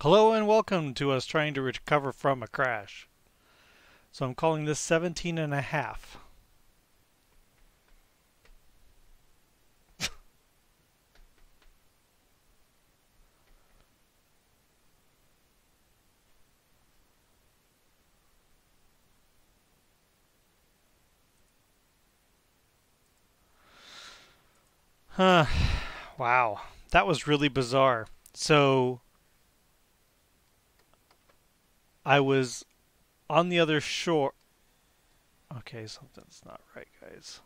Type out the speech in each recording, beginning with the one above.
Hello and welcome to us trying to recover from a crash. So I'm calling this 17 and a half. Huh. Wow. That was really bizarre. So I was on the other shore. Okay, something's not right, guys.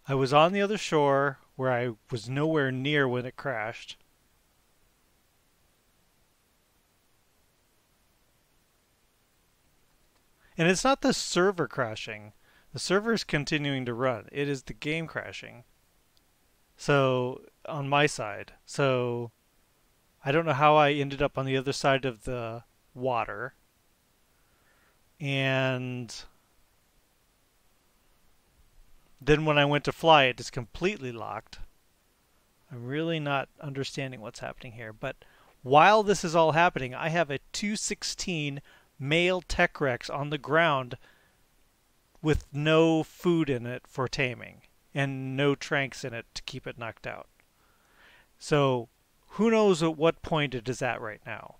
I was on the other shore where I was nowhere near when it crashed. And it's not the server crashing. The server is continuing to run. It is the game crashing. So, on my side. So, I don't know how I ended up on the other side of the water. And then when I went to fly, it is completely locked. I'm really not understanding what's happening here. But while this is all happening, I have a 216 male Tech Rex on the ground with no food in it for taming and no tranks in it to keep it knocked out. So who knows at what point it is at right now.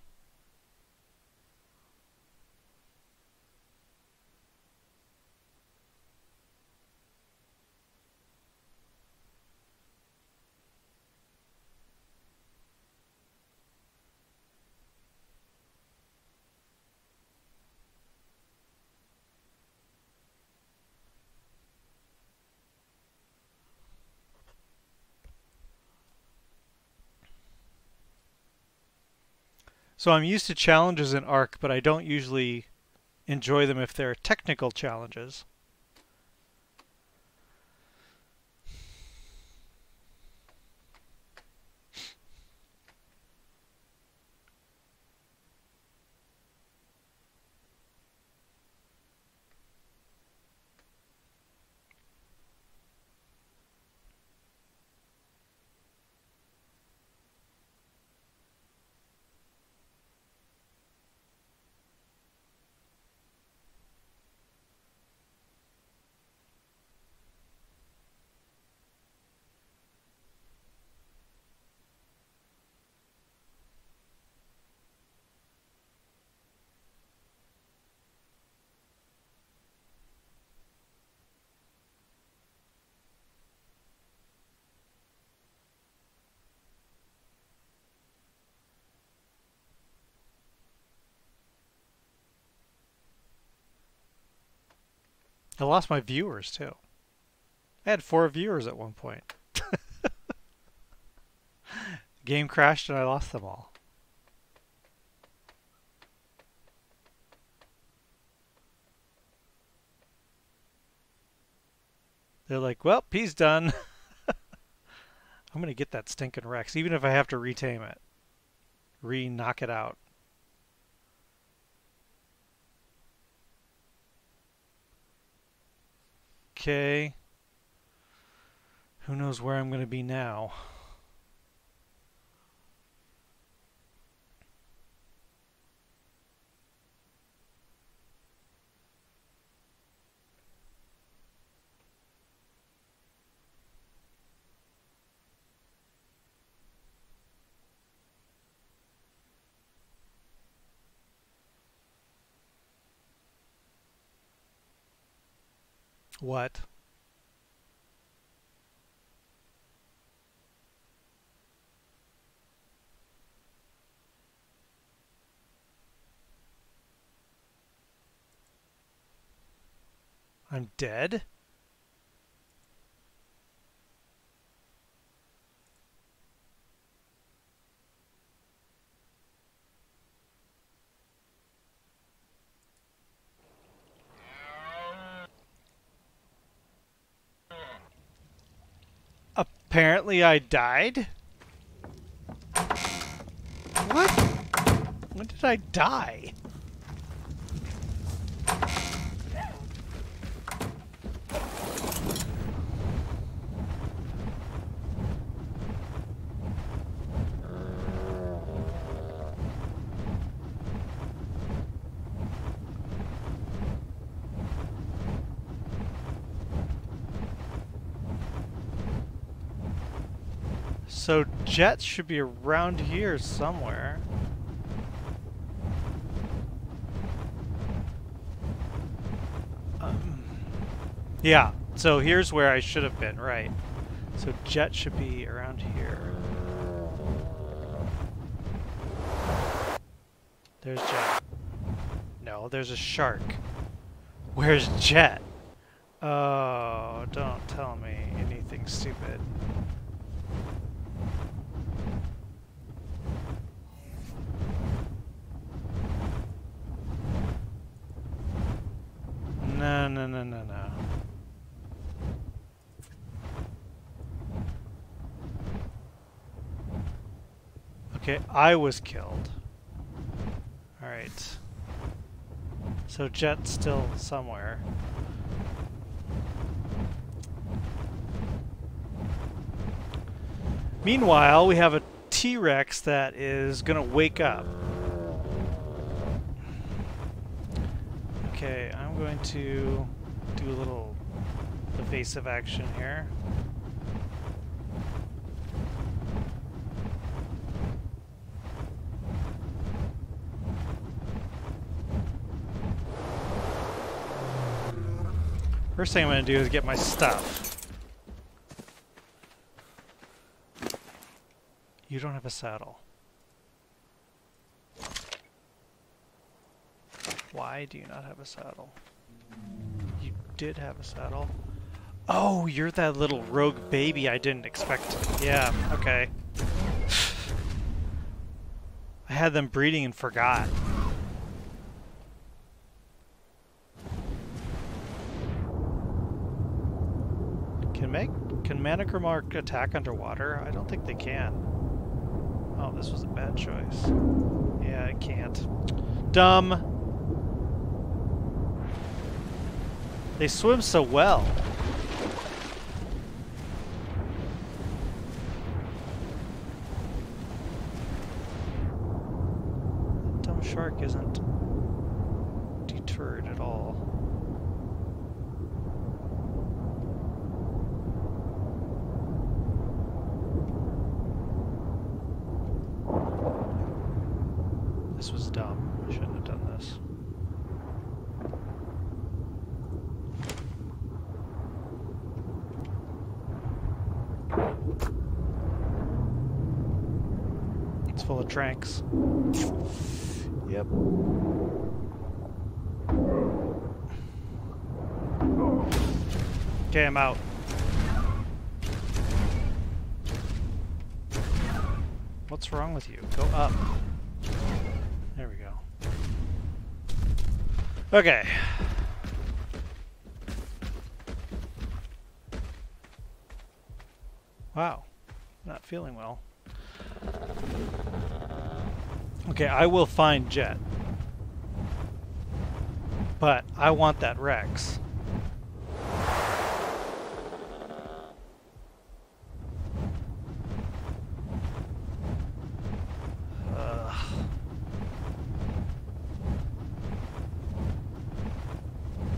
So I'm used to challenges in ARK, but I don't usually enjoy them if they're technical challenges. I lost my viewers too. I had 4 viewers at one point. The game crashed and I lost them all. They're like, well, he's done. I'm going to get that stinking Rex, even if I have to retame it. Knock it out. Okay. Who knows where I'm going to be now? What? I'm dead? Apparently I died? What? When did I die? So Jet should be around here somewhere. Yeah, so here's where I should have been, right. So Jet should be around here. There's Jet. No, there's a shark. Where's Jet? Oh, don't tell me anything stupid. No, no, no, no, no. Okay, I was killed. Alright. So Jet's still somewhere. Meanwhile, we have a T-Rex that is gonna wake up. Okay, I'm going to do a little evasive action here. First thing I'm going to do is get my stuff. You don't have a saddle. Why do you not have a saddle? You did have a saddle. Oh, you're that little rogue baby I didn't expect. Yeah, okay. I had them breeding and forgot. Can Manacromark attack underwater? I don't think they can. Oh, this was a bad choice. Yeah, it can't. Dumb! They swim so well. That dumb shark isn't deterred at all. This was dumb. I shouldn't have done this. It's full of tranks. Yep. Okay, I'm out. What's wrong with you? Go up. There we go. Okay. Wow. Not feeling well. Okay, I will find Jet. But I want that Rex.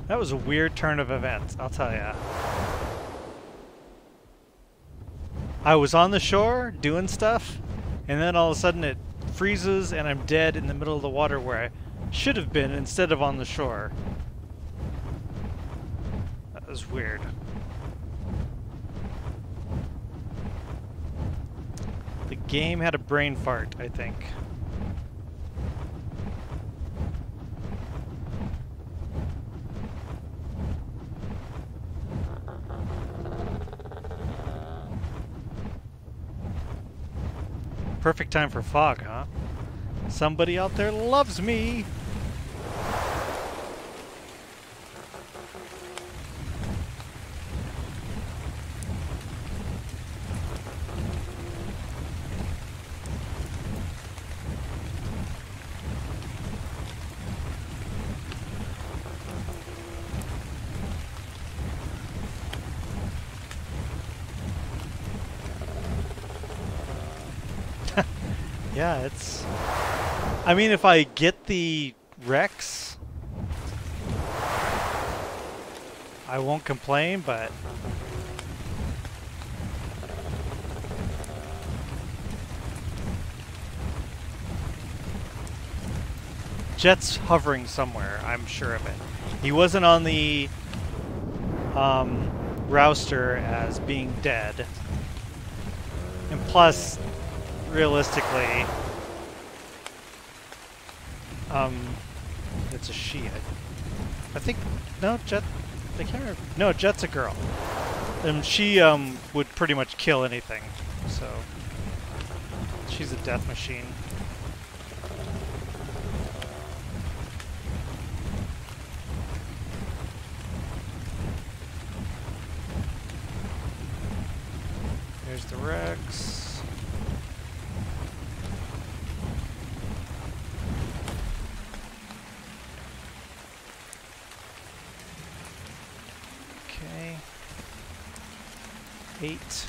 That was a weird turn of events, I'll tell ya. I was on the shore doing stuff, and then all of a sudden it freezes and I'm dead in the middle of the water where I should have been instead of on the shore. That was weird. The game had a brain fart, I think. Perfect time for fog, huh? Somebody out there loves me! Yeah, it's... I mean, if I get the Rex, I won't complain, but... Jet's hovering somewhere, I'm sure of it. He wasn't on the Rouster as being dead. And plus, realistically, it's a she. I think, no, Jet, I can't remember. No, Jet's a girl. She would pretty much kill anything, so she's a death machine. There's the Rex. Okay. 8.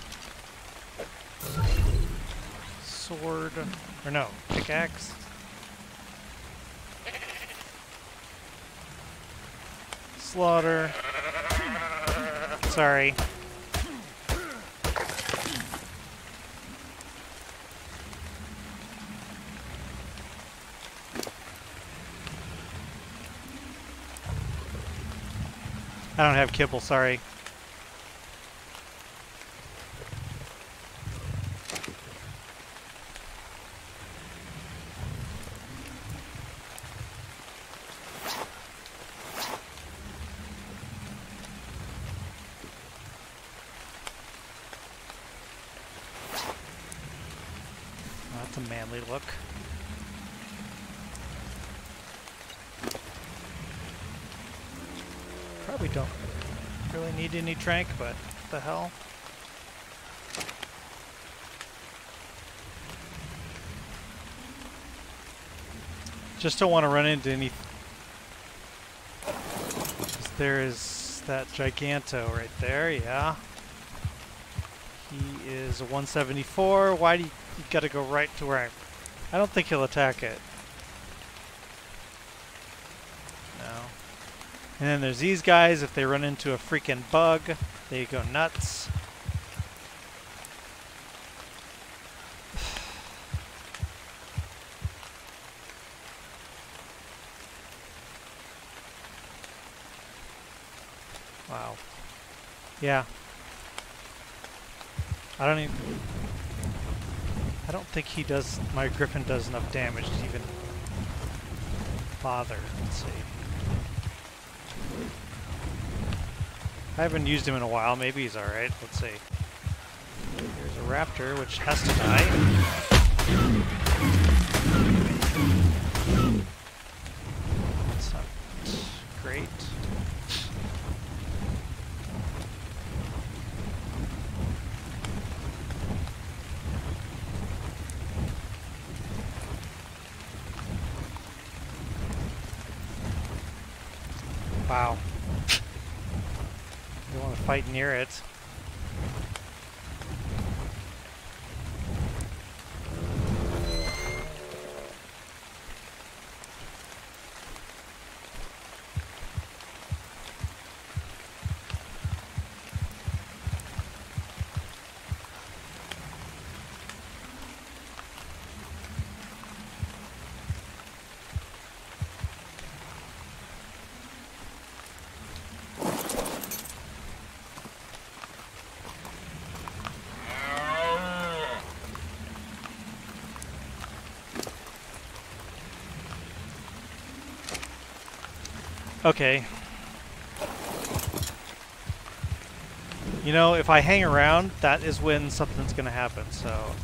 Sword. Or no, pickaxe. Slaughter. Sorry. I don't have kibble, sorry. That's a manly look. Probably don't really need any trank, but what the hell? Just don't want to run into any. There is that Giganto right there, yeah. He is a 174. Why do you gotta go right to where I don't think he'll attack it. No. And then there's these guys. If they run into a freaking bug, they go nuts. Wow. Yeah. I don't think he does, my Griffin does enough damage to even bother. Let's see. I haven't used him in a while. Maybe he's alright. Let's see. Here's a raptor, which has to die. That's not great. Wow. You don't want to fight near it. Okay. You know, if I hang around, that is when something's gonna happen, so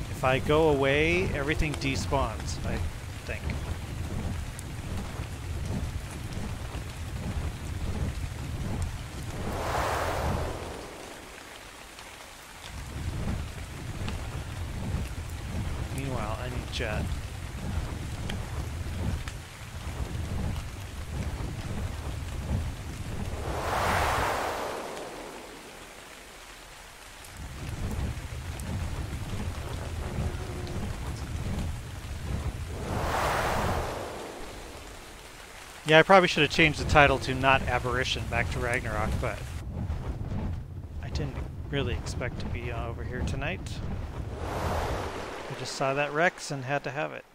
if I go away, everything despawns, I think. Meanwhile, I need Jet. Yeah, I probably should have changed the title to not Aberration, back to Ragnarok, but I didn't really expect to be over here tonight. I just saw that Rex and had to have it.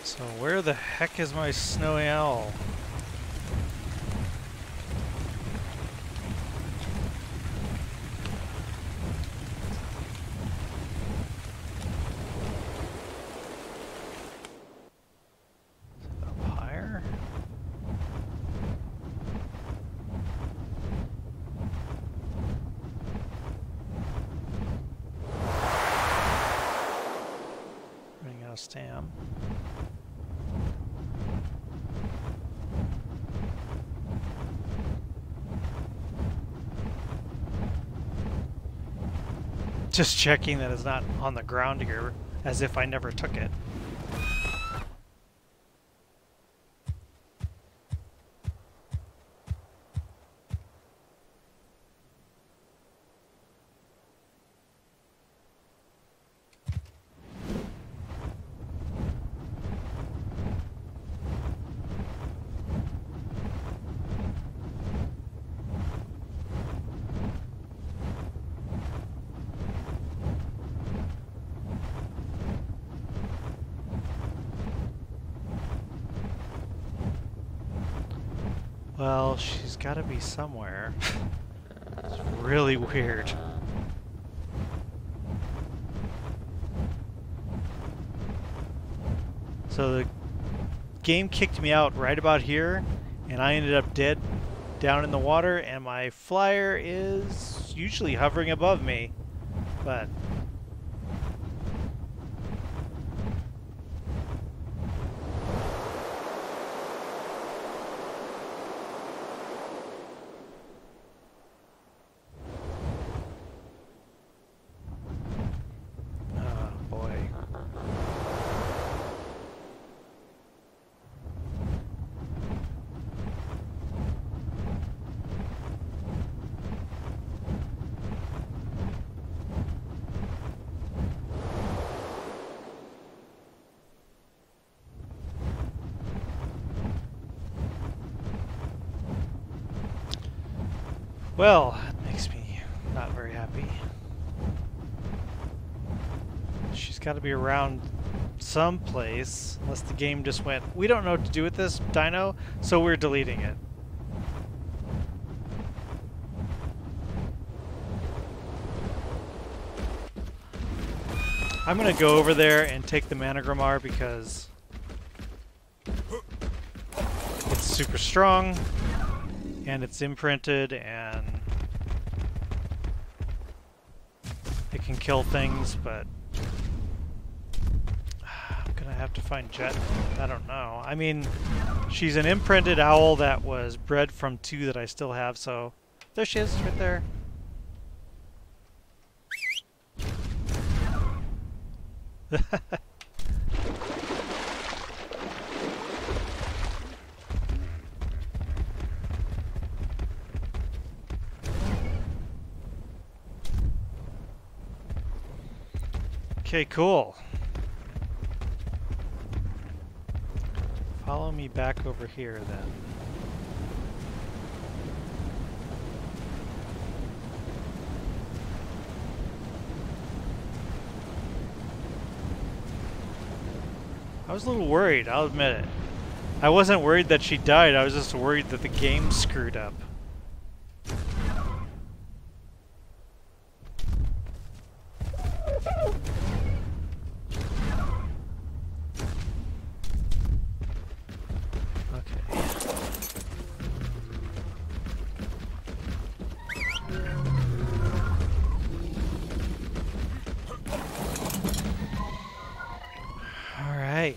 So where the heck is my snowy owl? Up higher? Running out of stam. Just checking that it's not on the ground here, as if I never took it. Well, she's got to be somewhere. It's really weird. So the game kicked me out right about here, and I ended up dead down in the water, and my flyer is usually hovering above me, but well, that makes me not very happy. She's got to be around someplace, unless the game just went, we don't know what to do with this dino, so we're deleting it. I'm going to go over there and take the Managramar because it's super strong. And it's imprinted, and it can kill things, but I'm gonna have to find Jet. I don't know. I mean, she's an imprinted owl that was bred from 2 that I still have, so there she is, right there. Okay, cool. Follow me back over here then. I was a little worried, I'll admit it. I wasn't worried that she died, I was just worried that the game screwed up.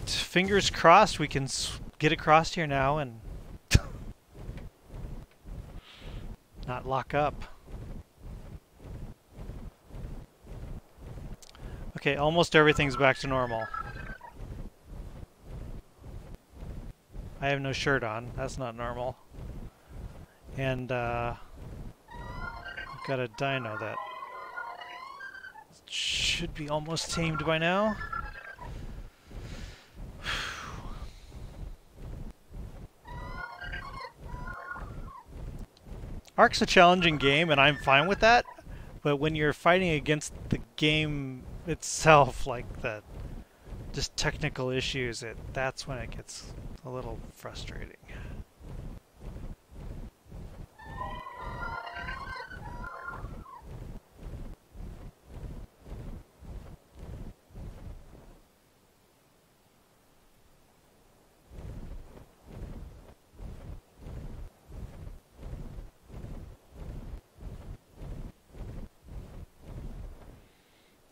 Fingers crossed we can get across here now and not lock up. Okay, almost everything's back to normal. I have no shirt on. That's not normal. And I've got a dino that should be almost tamed by now. ARK's a challenging game, and I'm fine with that, but when you're fighting against the game itself, like the just technical issues, that's when it gets a little frustrating.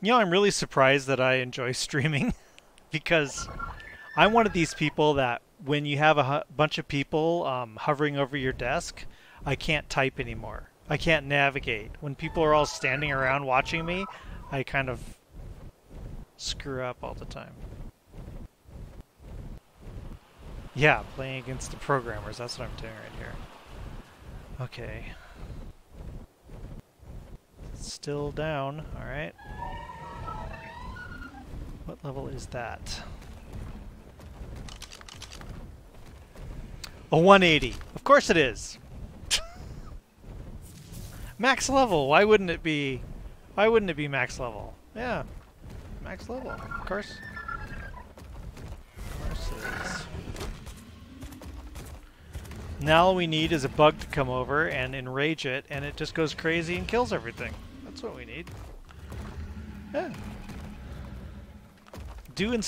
You know, I'm really surprised that I enjoy streaming because I'm one of these people that when you have a bunch of people hovering over your desk, I can't type anymore. I can't navigate. When people are all standing around watching me, I kind of screw up all the time. Yeah, playing against the programmers, that's what I'm doing right here. Okay. Still down, alright. What level is that? A 180. Of course it is. Max level. Why wouldn't it be? Why wouldn't it be max level? Yeah, max level. Of course. Of course it is. Now all we need is a bug to come over and enrage it, and it just goes crazy and kills everything. That's what we need. Yeah. Do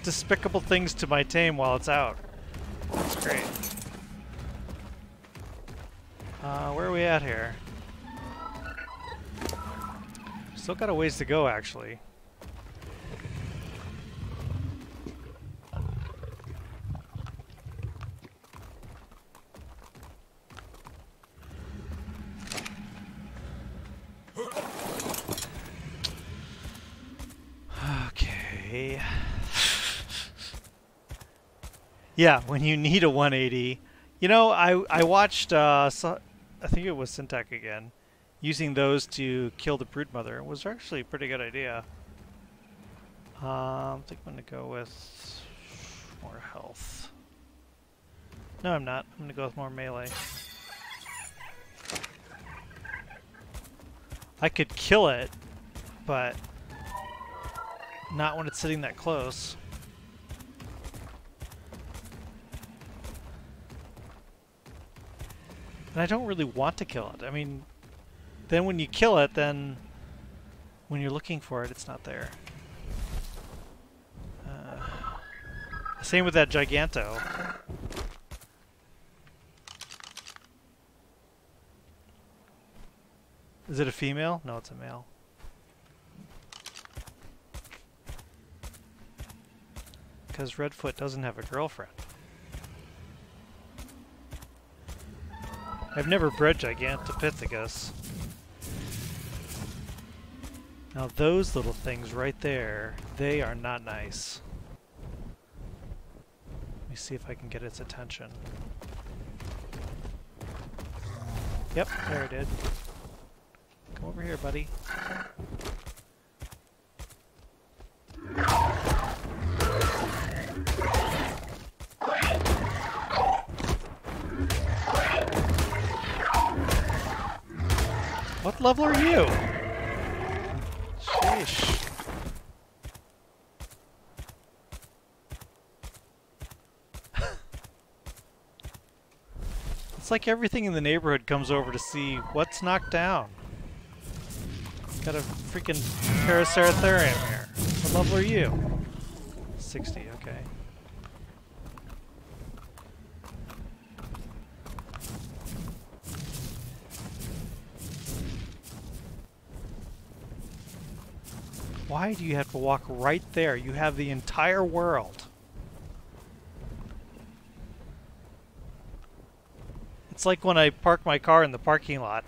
despicable things to my tame while it's out. That's great. Where are we at here? Still got a ways to go, actually. Okay. Yeah, when you need a 180. You know, I watched, I think it was Syntac again, using those to kill the broodmother. It was actually a pretty good idea. I think I'm going to go with more health. No, I'm not. I'm going to go with more melee. I could kill it, but not when it's sitting that close. And I don't really want to kill it. I mean, then when you kill it, then when you're looking for it, it's not there. Same with that Giganto. Is it a female? No, it's a male. Because Redfoot doesn't have a girlfriend. I've never bred Gigantopithecus. Now those little things right there, they are not nice. Let me see if I can get its attention. Yep, there it did. Come over here, buddy. What level are you? Sheesh. It's like everything in the neighborhood comes over to see what's knocked down. Got a freaking Paraceratherium here. What level are you? 60, okay. Why do you have to walk right there? You have the entire world. It's like when I park my car in the parking lot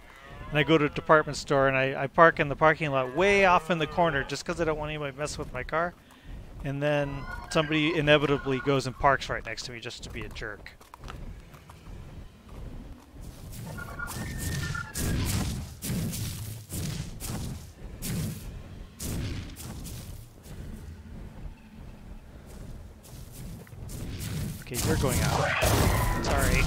and I go to a department store and I park in the parking lot way off in the corner just because I don't want anybody to mess with my car. And then somebody inevitably goes and parks right next to me just to be a jerk. Okay, you're going out. Sorry.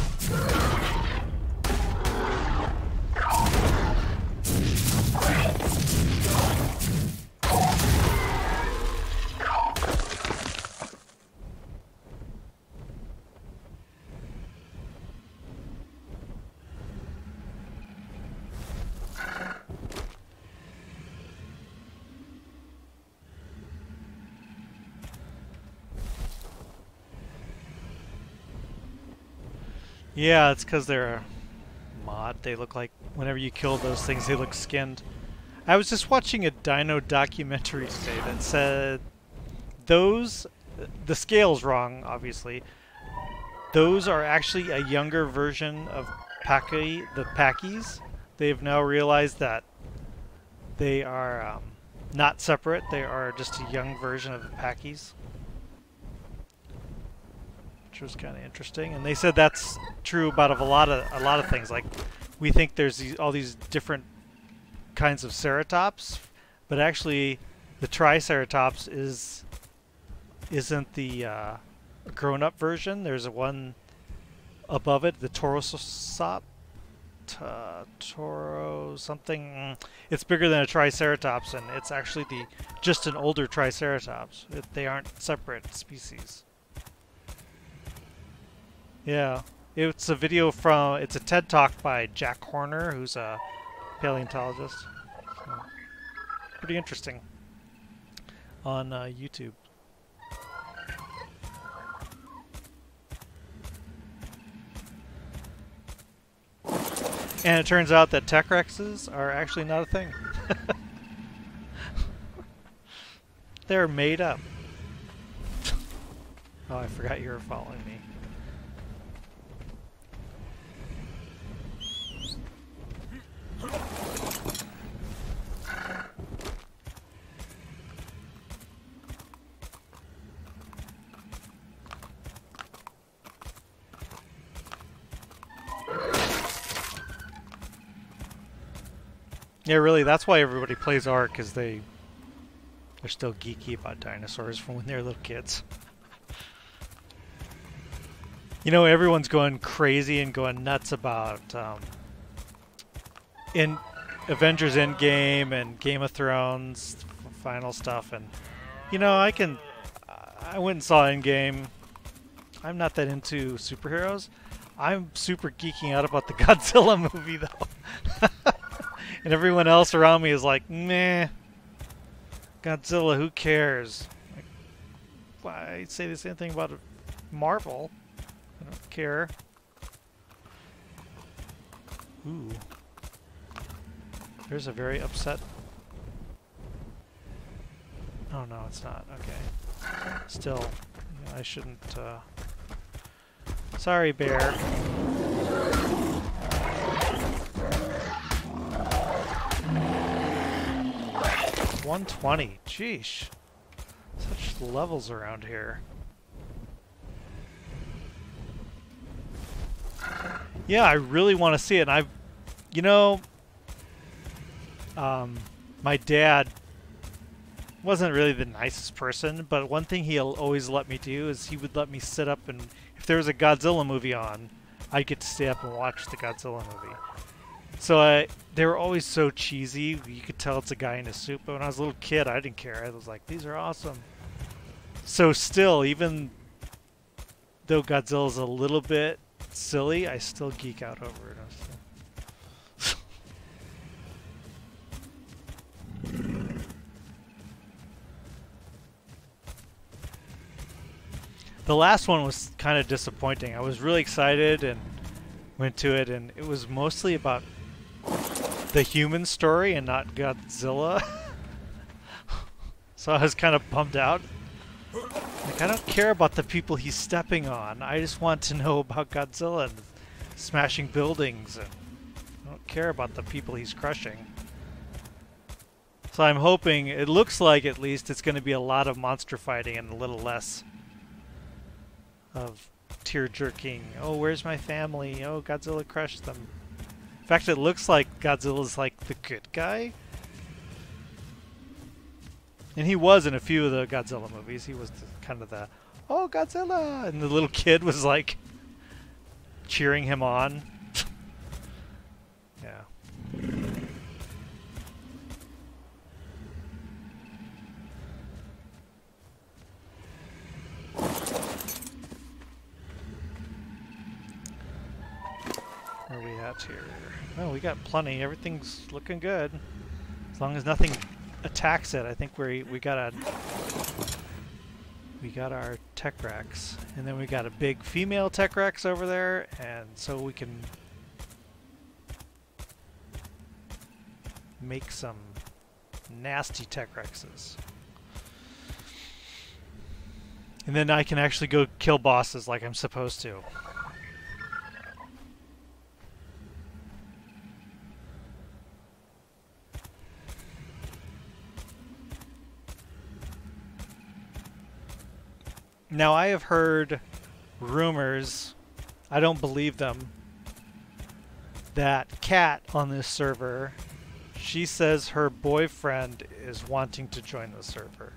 Yeah, it's because they're a mod. They look like, whenever you kill those things, they look skinned. I was just watching a dino documentary today that said those, the scale's wrong, obviously. Those are actually a younger version of the Packies. They've now realized that they are not separate. They are just a young version of the Packies, which was kind of interesting. And they said that's true about a lot of things. Like, we think there's all these different kinds of ceratops, but actually the Triceratops isn't the grown-up version. There's one above it, the Torosop, Toro something. It's bigger than a Triceratops, and it's actually just an older Triceratops. They aren't separate species. Yeah, it's a video it's a TED Talk by Jack Horner, who's a paleontologist. So, pretty interesting on YouTube. And it turns out that Tech Rexes are actually not a thing. They're made up. Oh, I forgot you were following me. Yeah, really, that's why everybody plays ARK, is they're still geeky about dinosaurs from when they're little kids. You know, everyone's going crazy and going nuts about in Avengers Endgame and Game of Thrones final stuff, and you know, I went and saw Endgame. I'm not that into superheroes. I'm super geeking out about the Godzilla movie though. And everyone else around me is like, meh, Godzilla, who cares? Like, why I'd say the same thing about Marvel. I don't care. Ooh. There's a very upset... Oh, no, it's not. Okay. Still, you know, I shouldn't... Sorry, bear. 120. Sheesh. Such levels around here. Yeah, I really want to see it. And you know, my dad wasn't really the nicest person, but one thing he'll always let me do is he would let me sit up, and if there was a Godzilla movie on, I'd get to stay up and watch the Godzilla movie. So they were always so cheesy. You could tell it's a guy in a suit. But when I was a little kid, I didn't care. I was like, these are awesome. So still, even though Godzilla's a little bit silly, I still geek out over it. The last one was kind of disappointing. I was really excited and went to it, and it was mostly about the human story and not Godzilla. So I was kind of bummed out. Like, I don't care about the people he's stepping on. I just want to know about Godzilla and smashing buildings, and I don't care about the people he's crushing. So I'm hoping, it looks like at least, it's going to be a lot of monster fighting and a little less of tear-jerking. Oh, where's my family? Oh, Godzilla crushed them. In fact, it looks like Godzilla's like the good guy. And he was in a few of the Godzilla movies. He was kind of the, oh, Godzilla! And the little kid was like cheering him on. Yeah. Where are we at here? Oh, we got plenty. Everything's looking good. As long as nothing attacks it, I think we got a we got our tech racks, and then we got a big female tech racks over there, and so we can make some nasty tech rexes. And then I can actually go kill bosses like I'm supposed to. Now I have heard rumors, I don't believe them, that Kat on this server, she says her boyfriend is wanting to join the server.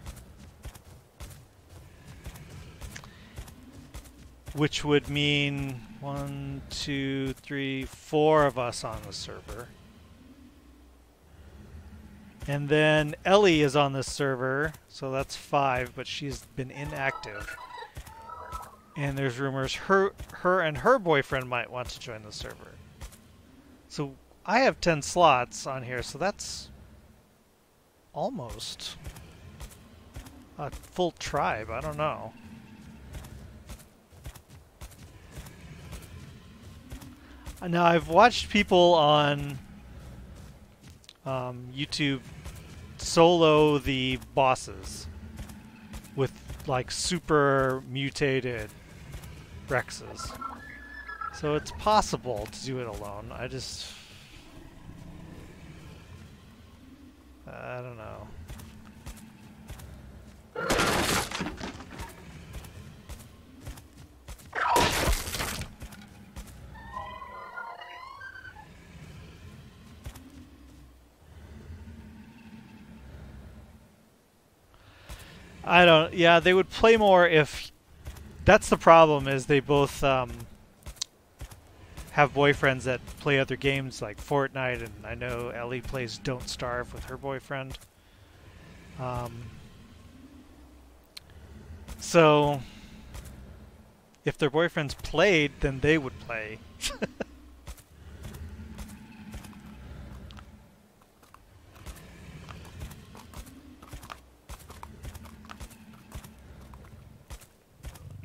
Which would mean 1, 2, 3, 4 of us on the server. And then Ellie is on this server, so that's 5, but she's been inactive. And there's rumors her and her boyfriend might want to join the server. So I have 10 slots on here, so that's almost a full tribe. I don't know. Now I've watched people on YouTube solo the bosses with like super mutated Rexes. So it's possible to do it alone. I don't know. I don't. Yeah, they would play more if. That's the problem. Is they both have boyfriends that play other games like Fortnite, and I know Ellie plays Don't Starve with her boyfriend. So if their boyfriends played, then they would play.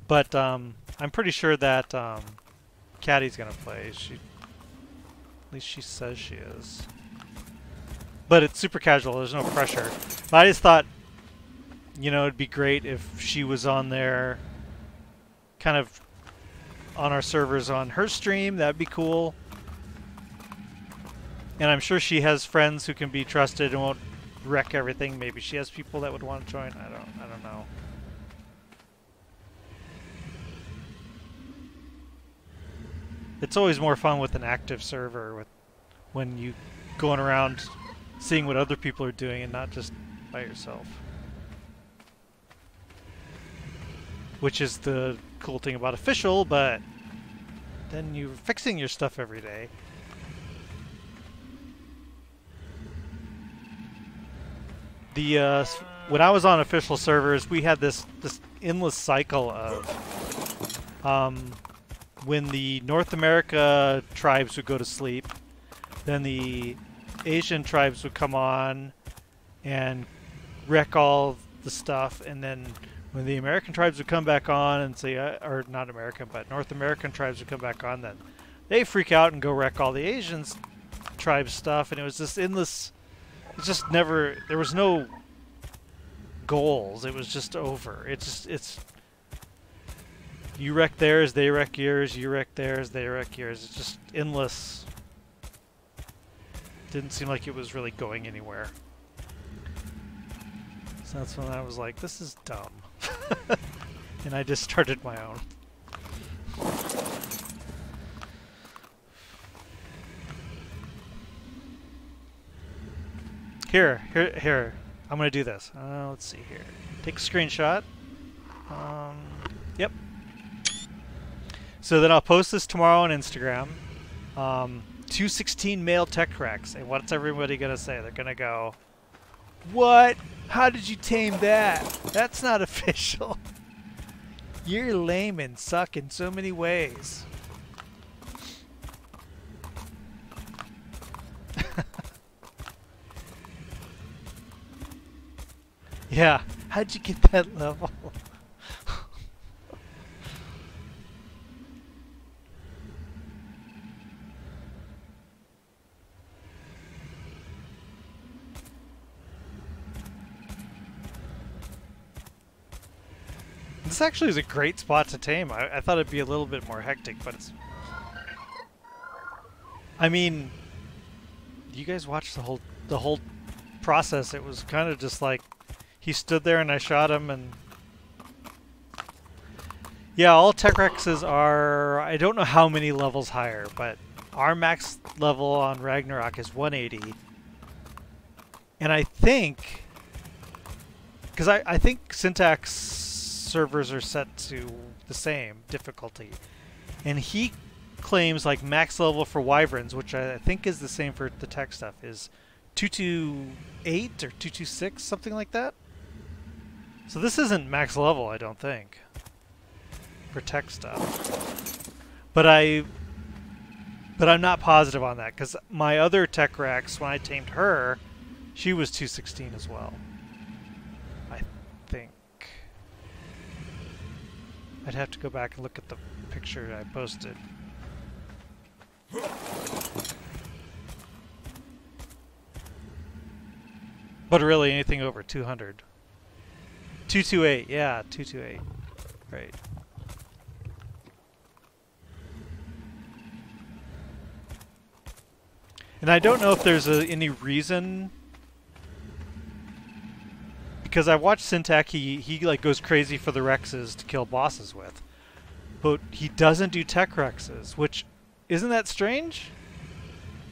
But I'm pretty sure that Caddy's gonna play. At least she says she is. But it's super casual. There's no pressure. But I just thought, you know, it'd be great if she was on there, kind of on our servers on her stream. That'd be cool. And I'm sure she has friends who can be trusted and won't wreck everything. Maybe she has people that would want to join. I don't know. It's always more fun with an active server, when you going around seeing what other people are doing and not just by yourself. Which is the cool thing about official, but then you're fixing your stuff every day. When I was on official servers, we had this endless cycle of when the North America tribes would go to sleep, then the Asian tribes would come on and wreck all the stuff, and then when the American tribes would come back on and say, or not American, but North American tribes would come back on, then they freak out and go wreck all the Asian tribes stuff, and it was this endless, it just never, there was no goals, it was just over. It's you wreck theirs, they wreck yours, you wreck theirs, they wreck yours. It's just endless. Didn't seem like it was really going anywhere. So that's when I was like, this is dumb. And I just started my own. Here. I'm gonna do this. Let's see here. Take a screenshot. Yep. So then I'll post this tomorrow on Instagram. 216 male tech cracks. And what's everybody gonna say? They're gonna go, what? How did you tame that? That's not official. You're lame and suck in so many ways. Yeah, how'd you get that level? This actually is a great spot to tame. I thought it'd be a little bit more hectic, but it's... I mean, you guys watched the whole process. It was kind of just like he stood there and I shot him, and yeah, all Tech Rexes are, I don't know how many levels higher, but our max level on Ragnarok is 180. And I think, because I think Syntax servers are set to the same difficulty, and he claims like max level for Wyverns, which I think is the same for the tech stuff, is 228 or 226, something like that. So this isn't max level, I don't think, for tech stuff. But I'm not positive on that, because my other Tech Rex, when I tamed her, she was 216 as well, I think. I'd have to go back and look at the picture I posted. But really, anything over 200. 228, yeah, 228. Right. And I don't know if there's any reason, because I watched Syntax, he like goes crazy for the Rexes to kill bosses with, but he doesn't do Tech Rexes, which isn't that strange?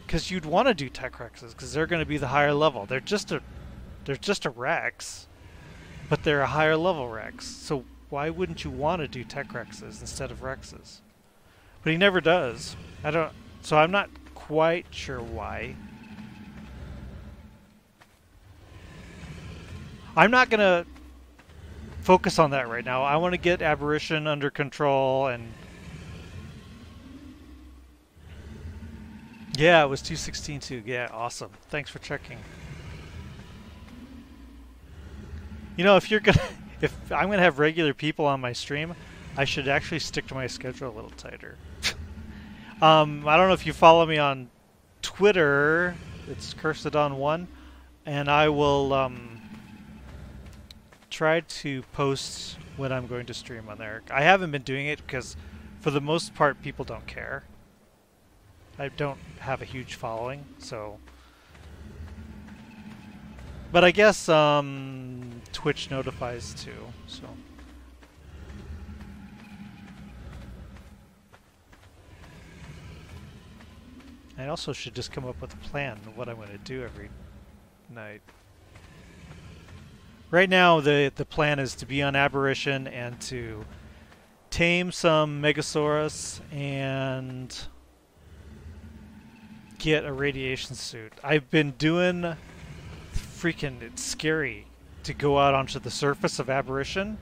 Because you'd want to do Tech Rexes because they're going to be the higher level. They're just a Rex, but they're a higher level Rex. So why wouldn't you want to do Tech Rexes instead of Rexes? But he never does. So I'm not quite sure why. I'm not going to focus on that right now. I want to get Aberration under control, and yeah, it was 216 too. Yeah, awesome. Thanks for checking. You know, if I'm gonna have regular people on my stream, I should actually stick to my schedule a little tighter. I don't know if you follow me on Twitter. It's Cursedon1, and I will try to post when I'm going to stream on there. I haven't been doing it because, for the most part, people don't care. I don't have a huge following, so. But I guess Twitch notifies too, so. I also should just come up with a plan of what I'm going to do every night. Right now, the plan is to be on Aberration and to tame some Megasaurus and get a radiation suit. I've been doing it's scary to go out onto the surface of Aberration,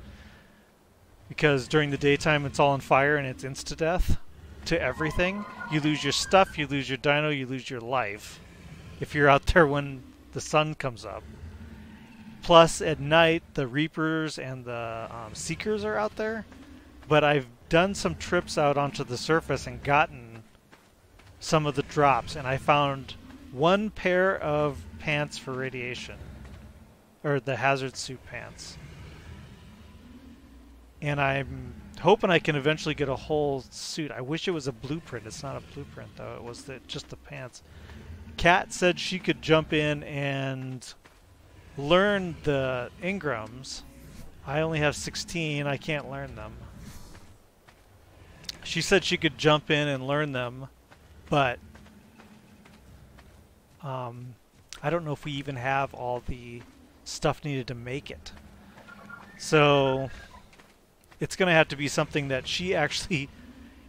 because during the daytime it's all on fire and it's insta-death to everything. You lose your stuff, you lose your dino, you lose your life if you're out there when the sun comes up. Plus at night the Reapers and the Seekers are out there, but I've done some trips out onto the surface and gotten some of the drops, and I found one pair of pants for radiation, or the hazard suit pants, and I'm hoping I can eventually get a whole suit. I wish it was a blueprint. It's not a blueprint though, it was just the pants. Kat said she could jump in and learn the Ingrams. I only have 16, I can't learn them. She said she could jump in and learn them, but I don't know if we even have all the stuff needed to make it. So it's going to have to be something that she actually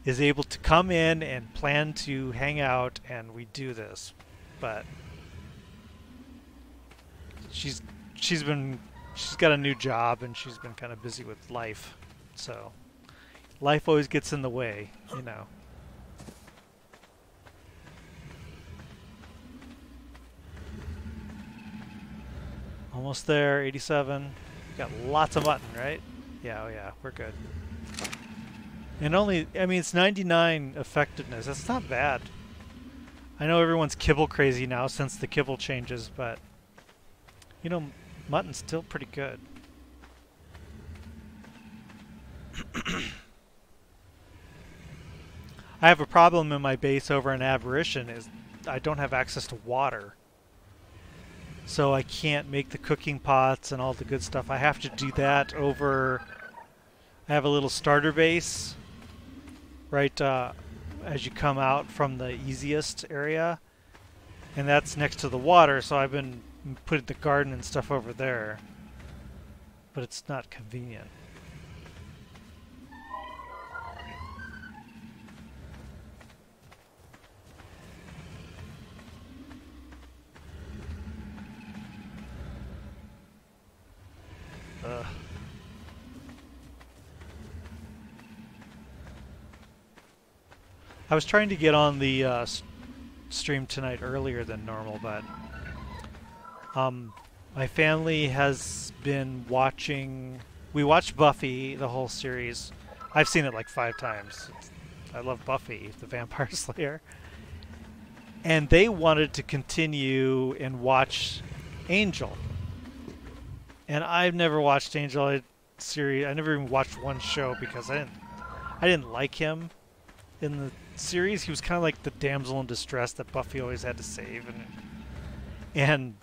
is able to come in and plan to hang out and we do this. But she's got a new job and she's been kind of busy with life. So life always gets in the way, you know. Almost there, 87. Got lots of mutton, right? Yeah, oh yeah, we're good. And only, I mean, it's 99 effectiveness. That's not bad. I know everyone's kibble crazy now since the kibble changes, but you know, mutton's still pretty good. I have a problem in my base over in Aberration is I don't have access to water. So I can't make the cooking pots and all the good stuff. I have to do that over... I have a little starter base right as you come out from the easiest area. And that's next to the water, so I've been putting the garden and stuff over there. But it's not convenient. Ugh. I was trying to get on the stream tonight earlier than normal, but my family has been watching... We watched Buffy, the whole series. I've seen it like 5 times. I love Buffy, the Vampire Slayer. And they wanted to continue and watch Angel. And I've never watched Angel series. I never even watched one show because I didn't like him in the series. He was kind of like the damsel in distress that Buffy always had to save, and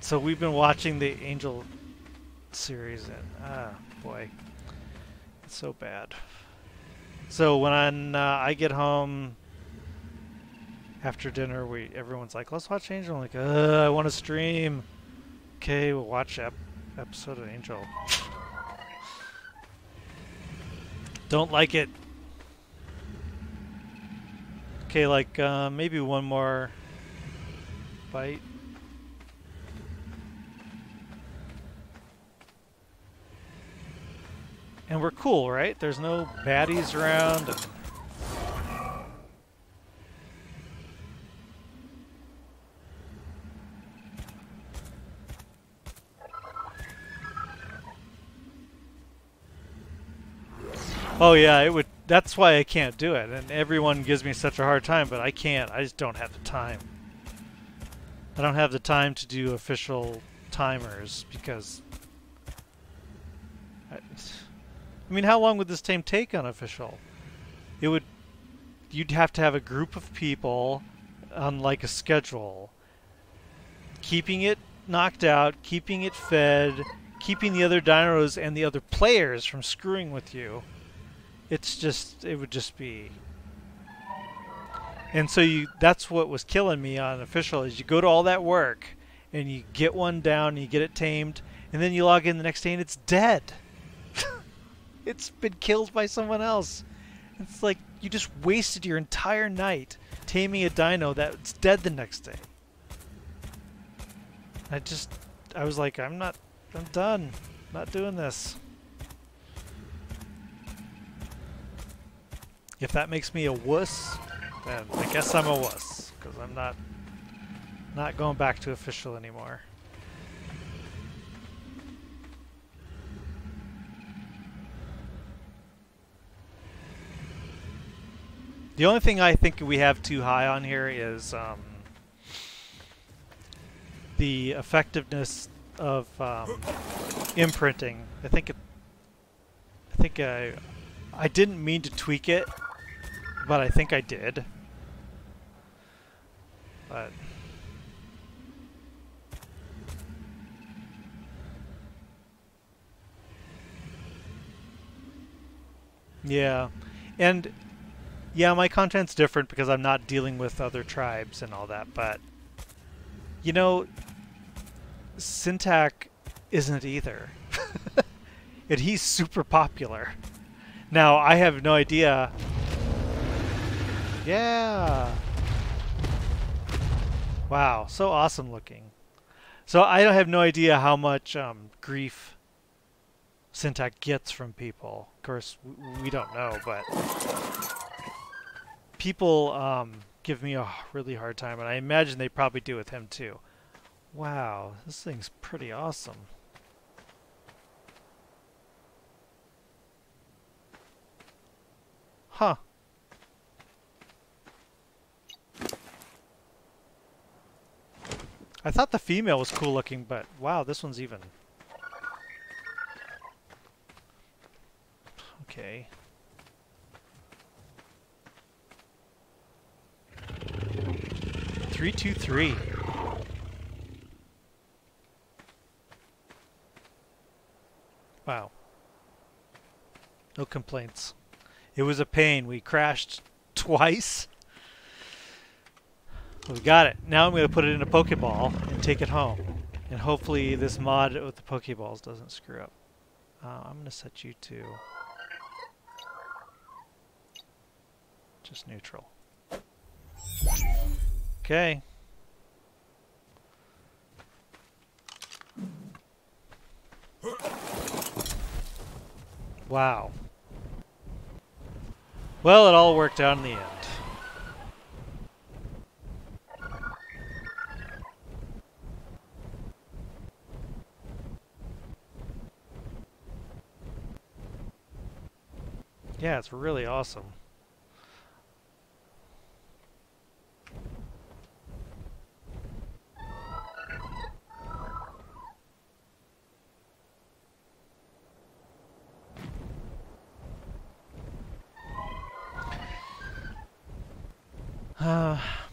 so we've been watching the Angel series, and boy, it's so bad. So when I get home after dinner, everyone's like, "Let's watch Angel." I'm like, I want to stream. Okay, we'll watch episode of Angel. Don't like it. Okay, like maybe one more bite. And we're cool, right? There's no baddies around. Oh yeah, it would. That's why I can't do it, and everyone gives me such a hard time, but I can't. I just don't have the time. I don't have the time to do official timers because... I mean, how long would this time take on official? It would... You'd have to have a group of people on like a schedule. Keeping it knocked out, keeping it fed, keeping the other dinos and the other players from screwing with you. It's just, it would just be... And so that's what was killing me on official, is you go to all that work, and you get one down, and you get it tamed, and then you log in the next day and it's dead. It's been killed by someone else. It's like, you just wasted your entire night taming a dino that's dead the next day. I was like, I'm done. Not doing this. If that makes me a wuss, then I guess I'm a wuss, because I'm not going back to official anymore. The only thing I think we have too high on here is the effectiveness of imprinting. I didn't mean to tweak it, but I think I did. But yeah, and yeah, my content's different because I'm not dealing with other tribes and all that, but you know, Syntac isn't either. And he's super popular. Now, I have no idea. Yeah. Wow, so awesome looking. So I have no idea how much grief Syntac gets from people. Of course, we don't know, but people give me a really hard time, and I imagine they probably do with him too. Wow, this thing's pretty awesome. Huh. I thought the female was cool looking, but wow, this one's even... Okay. 323. Wow. No complaints. It was a pain. We crashed twice. We got it. Now I'm going to put it in a Pokeball and take it home. And hopefully this mod with the Pokeballs doesn't screw up. I'm going to set you to just neutral. Okay. Wow. Well, it all worked out in the end. Yeah, it's really awesome.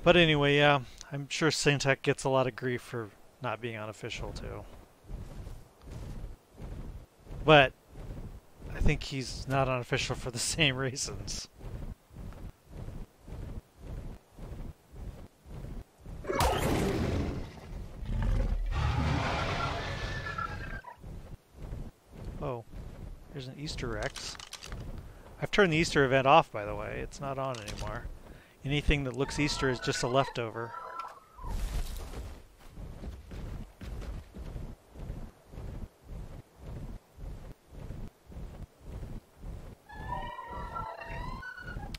But anyway, yeah, I'm sure Syntech gets a lot of grief for not being unofficial too. But I think he's not unofficial for the same reasons. Oh, there's an Easter Rex. I've turned the Easter event off, by the way. It's not on anymore. Anything that looks Easter is just a leftover.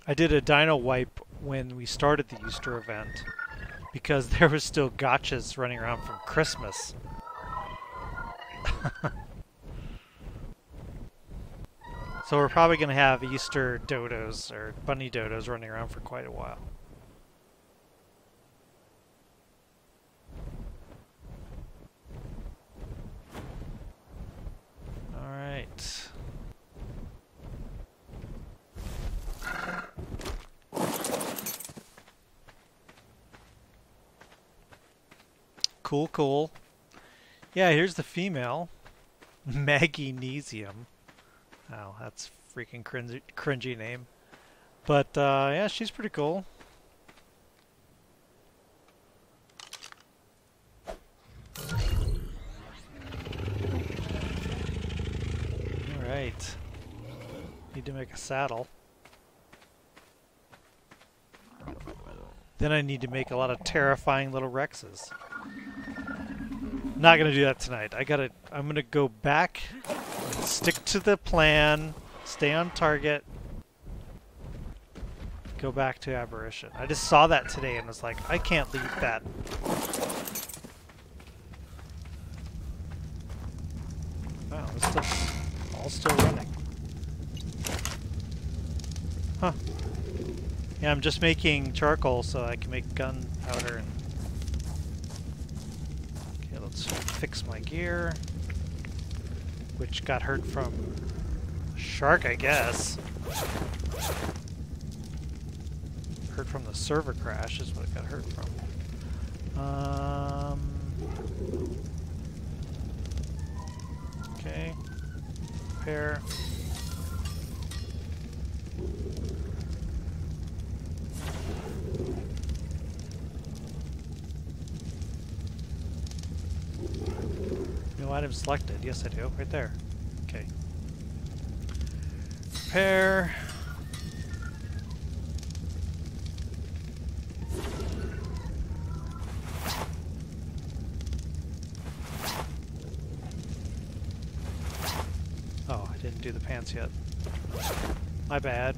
I did a dino wipe when we started the Easter event because there was still gotchas running around from Christmas. So we're probably going to have Easter dodos or bunny dodos running around for quite a while. All right. Cool, cool. Yeah, here's the female. Magnesium. Oh, that's freaking cringy name. But, yeah, she's pretty cool. Alright. Need to make a saddle. Then I need to make a lot of terrifying little Rexes. Not gonna do that tonight. I'm gonna go back, stick to the plan, stay on target, go back to Aberration. I just saw that today and was like, I can't leave that. Wow, it's all still running. Huh. Yeah, I'm just making charcoal so I can make gunpowder. And okay, let's fix my gear, which got hurt from a shark, I guess. Hurt from the server crash is what it got hurt from. Okay. Repair. No item selected. Yes, I do. Right there. Okay. Repair. Oh, I didn't do the pants yet. My bad.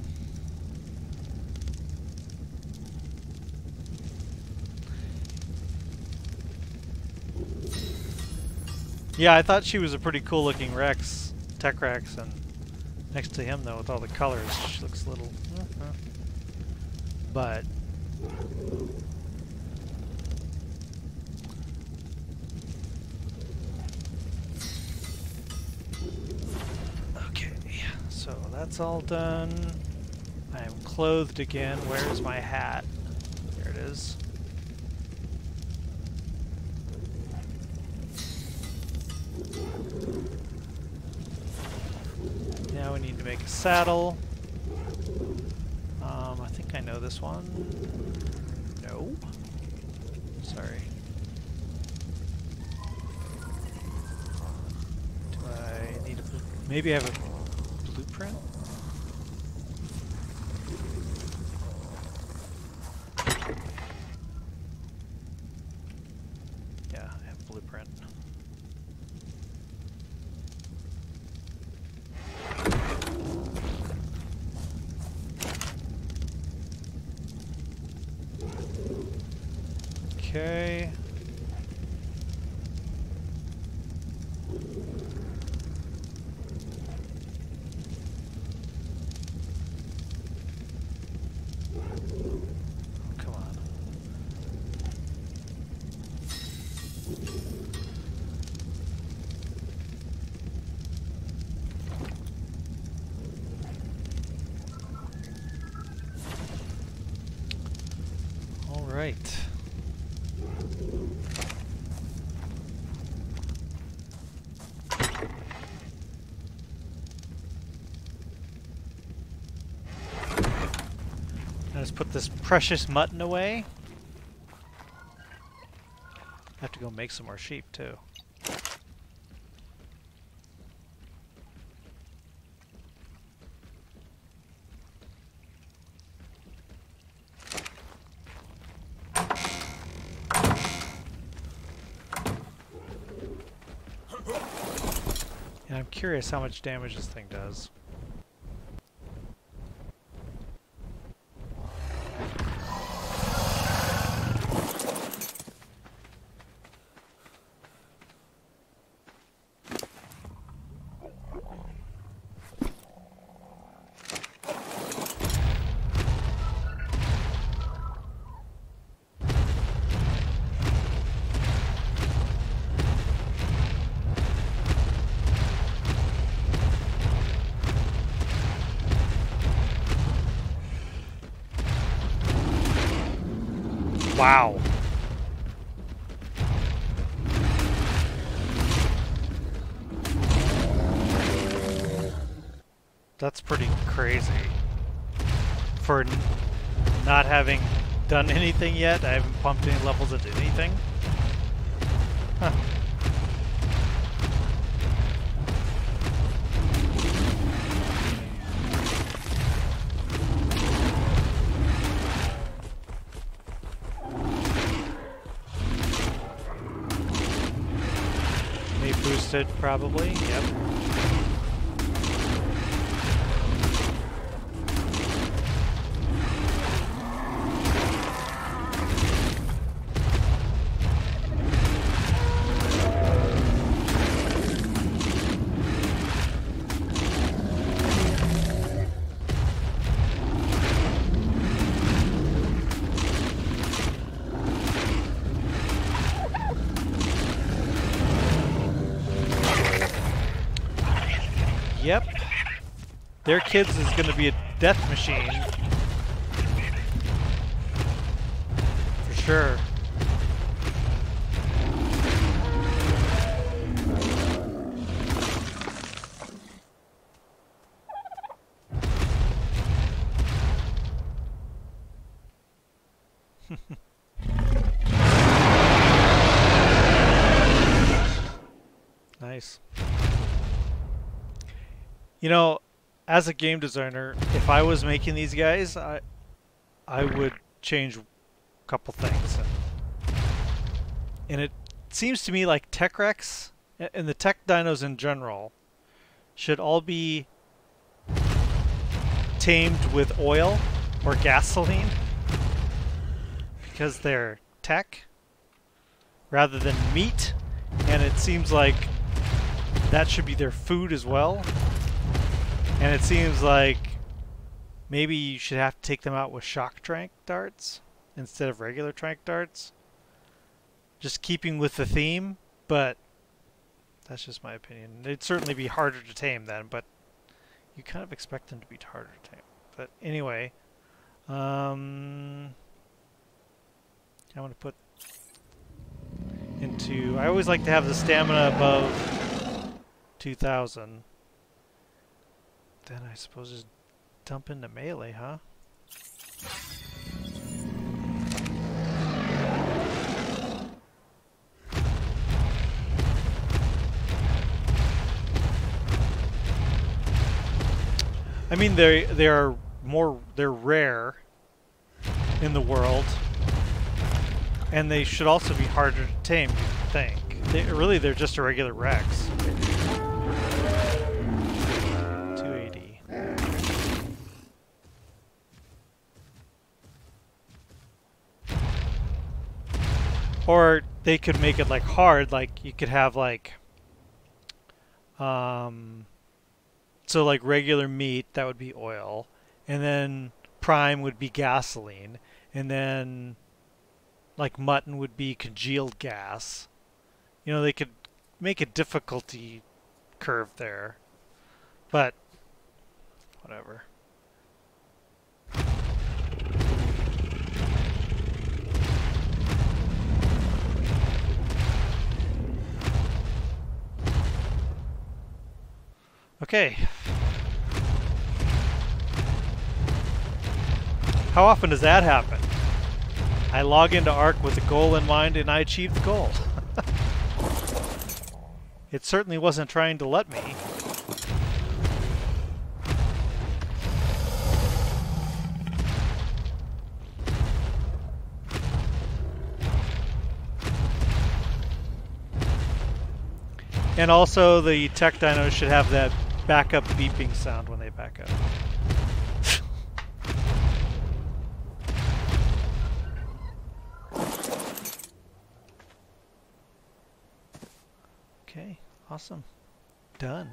Yeah, I thought she was a pretty cool looking Rex, Tech Rex, and next to him though with all the colors, she looks a little... But... Okay, so that's all done. I am clothed again. Where is my hat? There it is. Now we need to make a saddle. I think I know this one. No. Sorry. Do I need a... Maybe I have a blueprint? Yeah, I have a blueprint. Okay. Come on. All right. Let's put this precious mutton away. I have to go make some more sheep too. And I'm curious how much damage this thing does. Wow. That's pretty crazy. For not having done anything yet, I haven't pumped any levels into anything. Huh. Boosted, probably. Yep. Yep. Their kids is going to be a death machine. For sure. Nice. You know, as a game designer, if I was making these guys, I would change a couple things. And it seems to me like Tech Rex and the tech dinos in general should all be tamed with oil or gasoline because they're tech rather than meat, and it seems like that should be their food as well. And it seems like maybe you should have to take them out with shock trank darts instead of regular trank darts. Just keeping with the theme, but that's just my opinion. They'd certainly be harder to tame then, but you kind of expect them to be harder to tame. But anyway, I want to put into... I always like to have the stamina above 2,000. Then I suppose just dump into melee, huh? I mean, they're rare in the world, and they should also be harder to tame, you'd think. They're just a regular Rex. 280. Or they could make it like hard, like you could have like so like regular meat, that would be oil, and then prime would be gasoline, and then like mutton would be congealed gas. You know, they could make a difficulty curve there, but whatever. Okay. How often does that happen? I log into ARK with a goal in mind and I achieve the goal. It certainly wasn't trying to let me. And also the tech dinos should have that backup beeping sound when they back up. Okay, awesome. Done.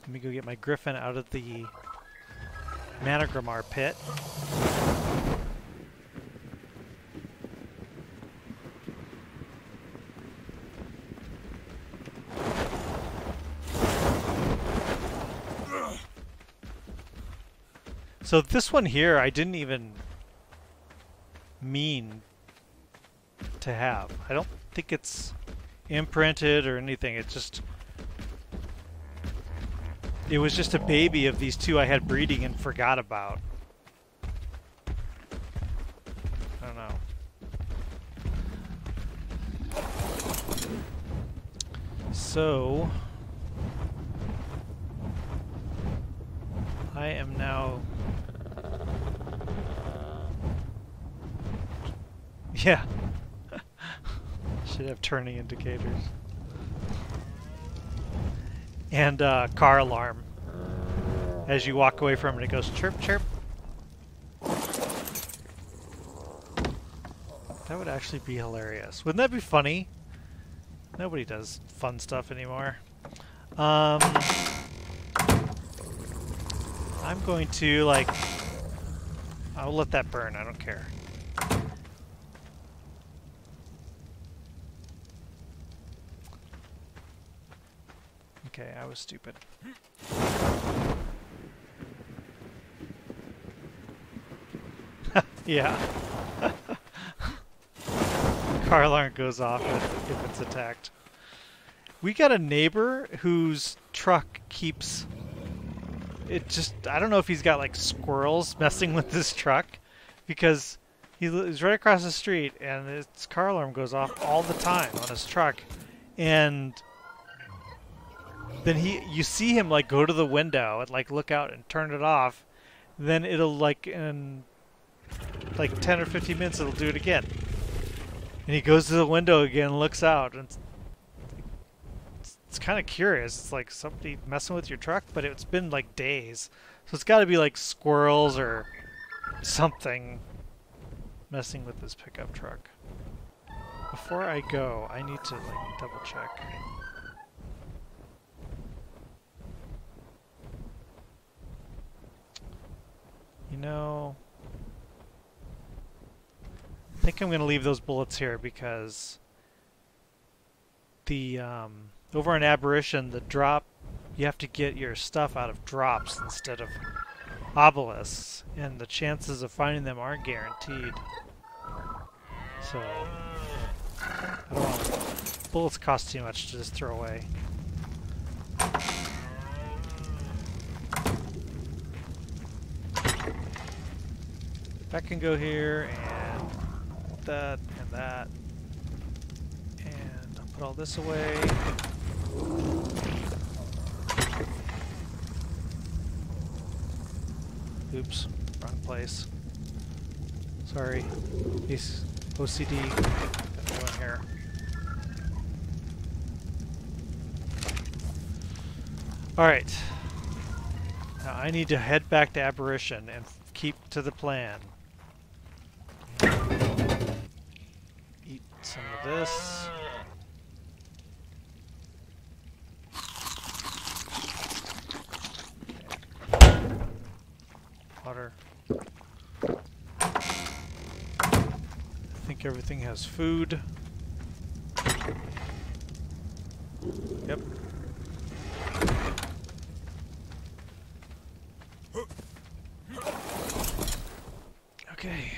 Let me go get my griffin out of the Manogramar pit. So this one here, I didn't even mean to have. I don't think it's imprinted or anything. It was just a baby of these two I had breeding and forgot about. I don't know. So I am now... Yeah. Should have turning indicators. And car alarm. As you walk away from it, it goes chirp, chirp. That would actually be hilarious. Wouldn't that be funny? Nobody does fun stuff anymore. I'm going to, like... I'll let that burn, I don't care. Okay, I was stupid. Yeah. Car alarm goes off if it's attacked. We got a neighbor whose truck keeps... It just... I don't know if he's got like squirrels messing with this truck, because he's right across the street and his car alarm goes off all the time on his truck. And then you see him like go to the window and like look out and turn it off. Then it'll like in like 10 or 15 minutes it'll do it again. And he goes to the window again and looks out, and it's kind of curious. It's like somebody messing with your truck, but it's been like days. So it's got to be like squirrels or something messing with this pickup truck. Before I go, I need to like double check. You know, I think I'm going to leave those bullets here because the over in Aberration, the drop, you have to get your stuff out of drops instead of obelisks, and the chances of finding them aren't guaranteed. So I don't want to Bullets cost too much to just throw away. That can go here, and that, and that. And I'll put all this away. Oops, wrong place. Sorry. These OCD go in here. Alright. Now I need to head back to Aberration and keep to the plan. Eat some of this. Okay. Water. I think everything has food. Yep. Okay.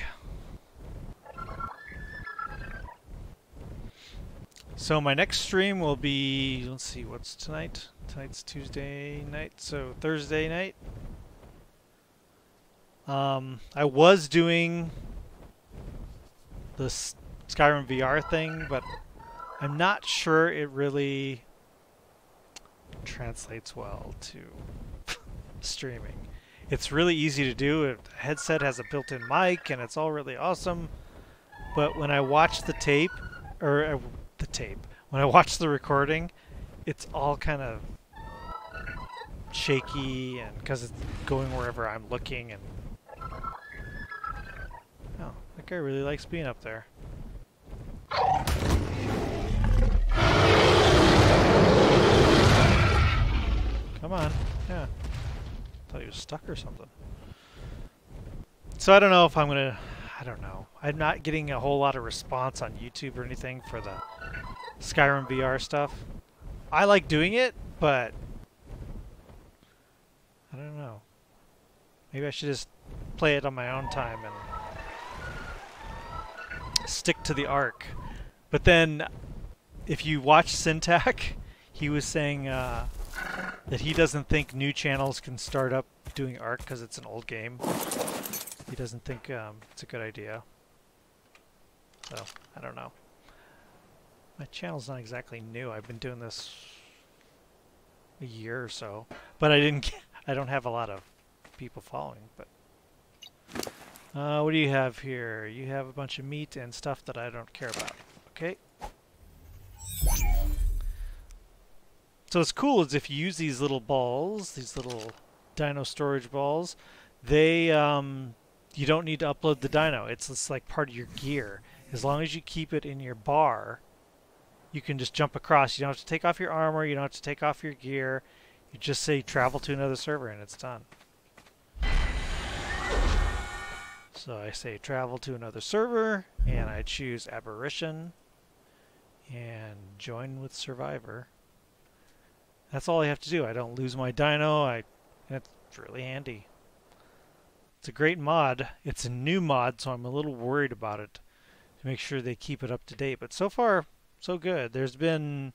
So my next stream will be, let's see, what's tonight? Tonight's Tuesday night, so Thursday night. I was doing the Skyrim VR thing, but I'm not sure it really translates well to streaming. It's really easy to do. The headset has a built-in mic, and it's all really awesome. But when I watch the tape, when I watch the recording, it's all kind of shaky, and because it's going wherever I'm looking, and oh, that guy really likes being up there. Come on, yeah. Thought he was stuck or something. So I don't know if I'm gonna, I don't know. I'm not getting a whole lot of response on YouTube or anything for the Skyrim VR stuff. I like doing it, but I don't know. Maybe I should just play it on my own time and stick to the ARK. But then, if you watch Syntac, he was saying that he doesn't think new channels can start up doing ARK because it's an old game. He doesn't think it's a good idea. So, I don't know. My channel's not exactly new. I've been doing this a year or so, but I don't have a lot of people following. But what do you have here? You have a bunch of meat and stuff that I don't care about. Okay. So what's cool is if you use these little balls, these little dino storage balls, they you don't need to upload the dino. It's just like part of your gear. As long as you keep it in your bar, you can just jump across. You don't have to take off your armor. You don't have to take off your gear. You just say travel to another server and it's done. So I say travel to another server and I choose Aberration and join with Survivor. That's all I have to do. I don't lose my dino. It's really handy. It's a great mod. It's a new mod, so I'm a little worried about it to make sure they keep it up to date. But so far, so good. There's been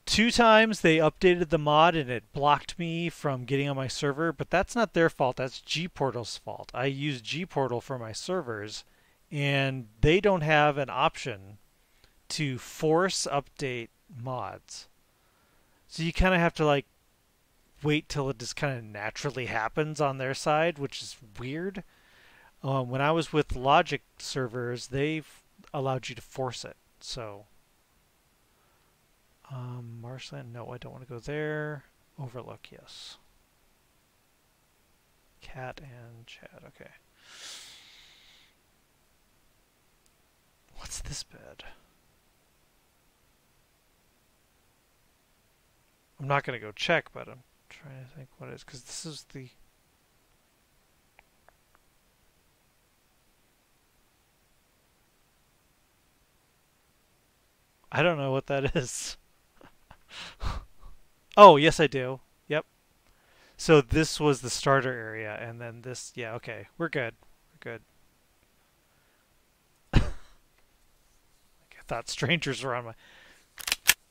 2 times they updated the mod and it blocked me from getting on my server, but that's not their fault. That's Gportal's fault. I use Gportal for my servers, and they don't have an option to force update mods. So you kind of have to like wait till it just kind of naturally happens on their side, which is weird. When I was with Logic servers, they've allowed you to force it. So, Marshland, no, I don't want to go there. Overlook, yes. Cat and Chad, okay. What's this bed? I'm not going to go check, but I'm trying to think what it is, because this is the... I don't know what that is. Oh, yes I do. Yep. So this was the starter area, and then this... Yeah, okay. We're good. We're good. I thought strangers were on my...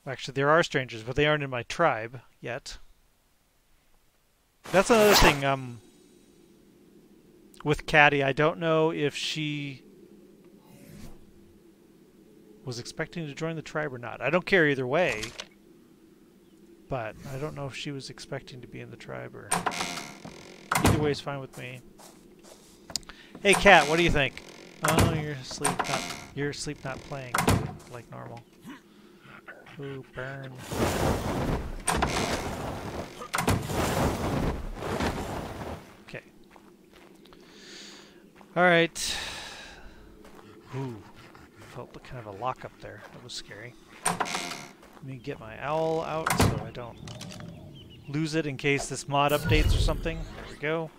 Actually, there are strangers, but they aren't in my tribe yet. That's another thing, with Caddy. I don't know if she was expecting to join the tribe or not. I don't care either way, but I don't know if she was expecting to be in the tribe or... Either way is fine with me. Hey, Cat, what do you think? Oh, you're asleep, not playing like normal. Ooh, burn. Okay. All right. Ooh, felt kind of a lock up there. That was scary. Let me get my owl out so I don't lose it in case this mod updates or something. There we go.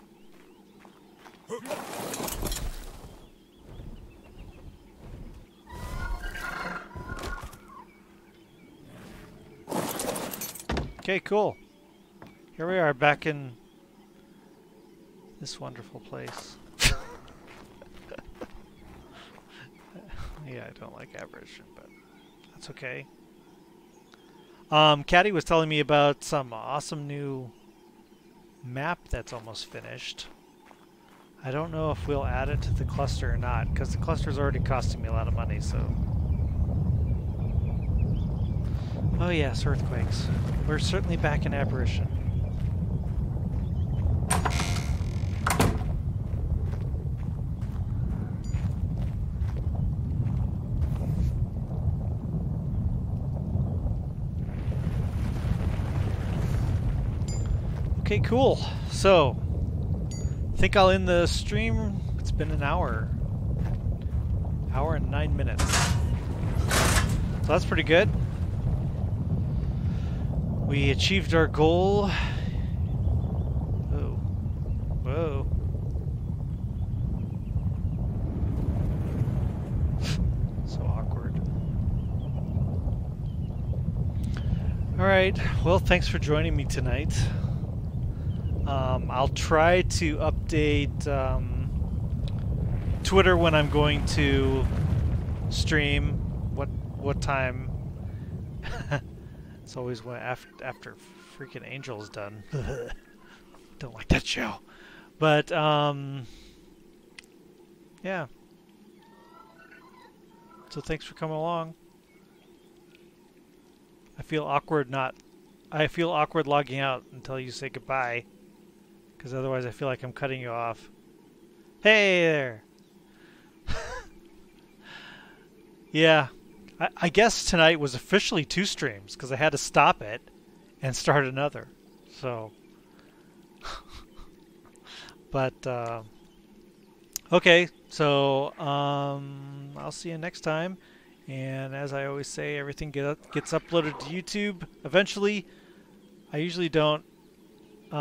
Okay, cool. Here we are back in this wonderful place. Yeah, I don't like Aberration, but that's okay. Caddy was telling me about some awesome new map that's almost finished. I don't know if we'll add it to the cluster or not, because the cluster's already costing me a lot of money, so... Oh yes, earthquakes. We're certainly back in Aberration. Okay, cool. So, I think I'll end the stream. It's been an hour. Hour and 9 minutes. So that's pretty good. We achieved our goal. Whoa. Whoa. So awkward. Alright, well, thanks for joining me tonight. I'll try to update Twitter when I'm going to stream. What time? It's always when after freaking Angel's done. Don't like that show. But yeah. So thanks for coming along. I feel awkward logging out until you say goodbye, because otherwise I feel like I'm cutting you off. Hey there. Yeah. I guess tonight was officially 2 streams because I had to stop it and start another. So, but okay. So I'll see you next time. And as I always say, everything gets uploaded to YouTube eventually. I usually don't put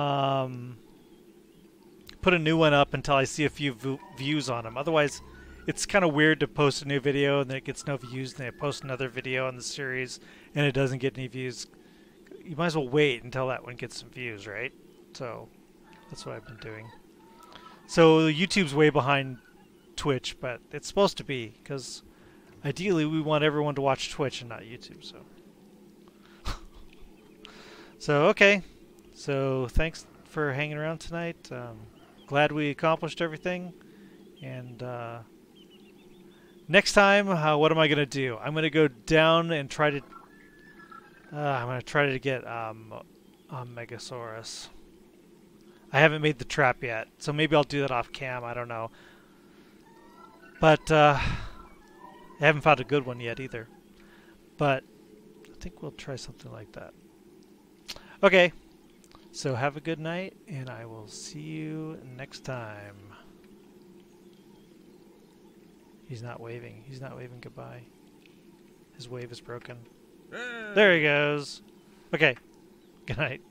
a new one up until I see a few views on them. Otherwise, it's kind of weird to post a new video and then it gets no views, and then I post another video on the series and it doesn't get any views. You might as well wait until that one gets some views, right? So that's what I've been doing. So YouTube's way behind Twitch, but it's supposed to be, because ideally we want everyone to watch Twitch and not YouTube. So so okay, so thanks for hanging around tonight. Glad we accomplished everything. And next time, what am I gonna do? I'm gonna go down and try to I'm gonna try to get Megasaurus. I haven't made the trap yet, so maybe I'll do that off cam. I don't know, but I haven't found a good one yet either. But I think we'll try something like that. Okay, so have a good night, and I will see you next time. He's not waving. He's not waving goodbye. His wave is broken. There he goes. Okay. Good night.